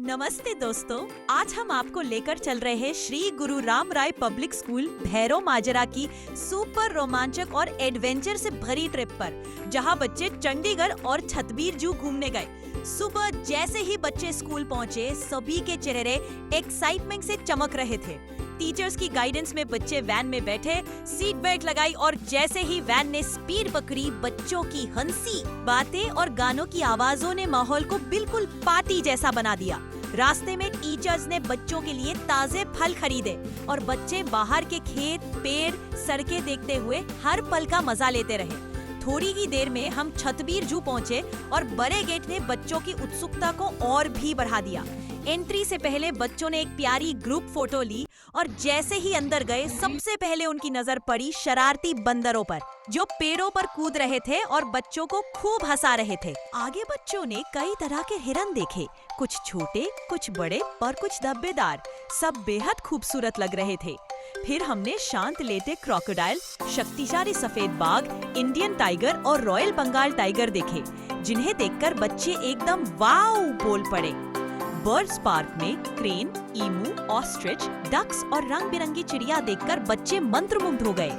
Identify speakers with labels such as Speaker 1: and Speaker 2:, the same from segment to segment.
Speaker 1: नमस्ते दोस्तों, आज हम आपको लेकर चल रहे हैं श्री गुरु राम राय पब्लिक स्कूल भैरव माजरा की सुपर रोमांचक और एडवेंचर से भरी ट्रिप पर, जहां बच्चे चंडीगढ़ और छतबीर जू घूमने गए। सुबह जैसे ही बच्चे स्कूल पहुंचे, सभी के चेहरे एक्साइटमेंट से चमक रहे थे। टीचर्स की गाइडेंस में बच्चे वैन में बैठे, सीट बेल्ट लगाई और जैसे ही वैन ने स्पीड पकड़ी, बच्चों की हंसी, बातें और गानों की आवाजों ने माहौल को बिल्कुल पार्टी जैसा बना दिया। रास्ते में टीचर्स ने बच्चों के लिए ताजे फल खरीदे और बच्चे बाहर के खेत, पेड़, सड़कें देखते हुए हर पल का मजा लेते रहे। थोड़ी ही देर में हम छतबीर जू पहुंचे और बड़े गेट ने बच्चों की उत्सुकता को और भी बढ़ा दिया। एंट्री से पहले बच्चों ने एक प्यारी ग्रुप फोटो ली और जैसे ही अंदर गए, सबसे पहले उनकी नजर पड़ी शरारती बंदरों पर, जो पेड़ों पर कूद रहे थे और बच्चों को खूब हंसा रहे थे। आगे बच्चों ने कई तरह के हिरन देखे, कुछ छोटे, कुछ बड़े और कुछ धब्बेदार। सब बेहद खूबसूरत लग रहे थे। फिर हमने शांत लेटे क्रोकोडाइल, शक्तिशाली सफेद बाघ, इंडियन टाइगर और रॉयल बंगाल टाइगर देखे, जिन्हें देखकर बच्चे एकदम वाव बोल पड़े। बर्ड्स पार्क में क्रेन, ईमू, ऑस्ट्रिच, डक्स और रंग बिरंगी चिड़िया देखकर बच्चे मंत्रमुग्ध हो गए।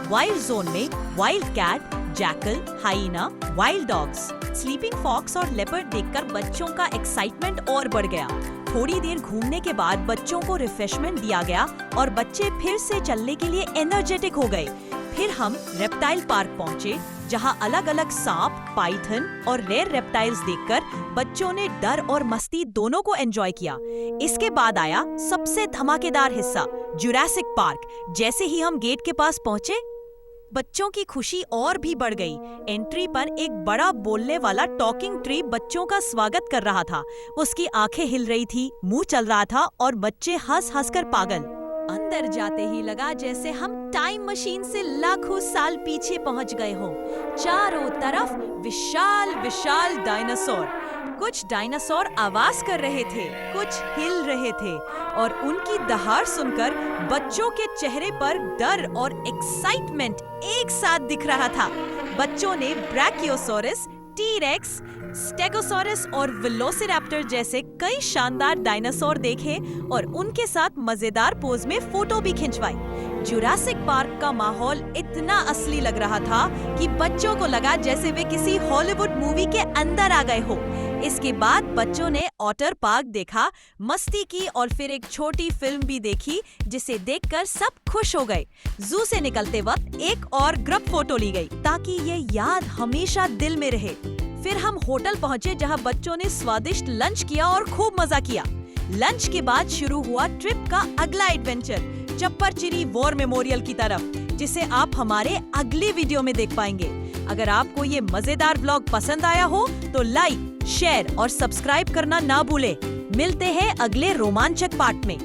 Speaker 1: वाइल्ड जोन में wild cat, jackal, hyena, wild dogs, sleeping fox और लेपर्ड देखकर बच्चों का एक्साइटमेंट और बढ़ गया। थोड़ी देर घूमने के बाद बच्चों को रिफ्रेशमेंट दिया गया और बच्चे फिर से चलने के लिए एनर्जेटिक हो गए। फिर हम रेप्टाइल पार्क पहुंचे, जहां अलग अलग सांप, पाइथन और रेयर रेप्टाइल्स देखकर बच्चों ने डर और मस्ती दोनों को एंजॉय किया। इसके बाद आया सबसे धमाकेदार हिस्सा, जुरासिक पार्क। जैसे ही हम गेट के पास पहुंचे, बच्चों की खुशी और भी बढ़ गई। एंट्री पर एक बड़ा बोलने वाला टॉकिंग ट्री बच्चों का स्वागत कर रहा था। उसकी आंखें हिल रही थी, मुंह चल रहा था और बच्चे हंस हंस कर पागल। अंदर जाते ही लगा जैसे हम टाइम मशीन से लाखों साल पीछे पहुंच गए हों। चारों तरफ विशाल विशाल डायनासोर। कुछ डायनासोर आवाज कर रहे थे, कुछ हिल रहे थे और उनकी दहाड़ सुनकर बच्चों के चेहरे पर डर और एक्साइटमेंट एक साथ दिख रहा था। बच्चों ने ब्रैकियोसोरस, टी-रेक्स, स्टेगोसोरस और वेलोसिरैप्टर जैसे कई शानदार डायनासोर देखे और उनके साथ मजेदार पोज में फोटो भी खिंचवाई। जुरासिक पार्क का माहौल इतना असली लग रहा था कि बच्चों को लगा जैसे वे किसी हॉलीवुड मूवी के अंदर आ गए हो। इसके बाद बच्चों ने ऑटर पार्क देखा, मस्ती की और फिर एक छोटी फिल्म भी देखी, जिसे देखकर सब खुश हो गए। जू से निकलते वक्त एक और ग्रुप फोटो ली गई ताकि ये याद हमेशा दिल में रहे। फिर हम होटल पहुंचे, जहां बच्चों ने स्वादिष्ट लंच किया और खूब मजा किया। लंच के बाद शुरू हुआ ट्रिप का अगला एडवेंचर, चप्परचिरी वॉर मेमोरियल की तरफ, जिसे आप हमारे अगले वीडियो में देख पाएंगे। अगर आपको ये मजेदार व्लॉग पसंद आया हो तो लाइक, शेयर और सब्सक्राइब करना ना भूलें। मिलते हैं अगले रोमांचक पार्ट में।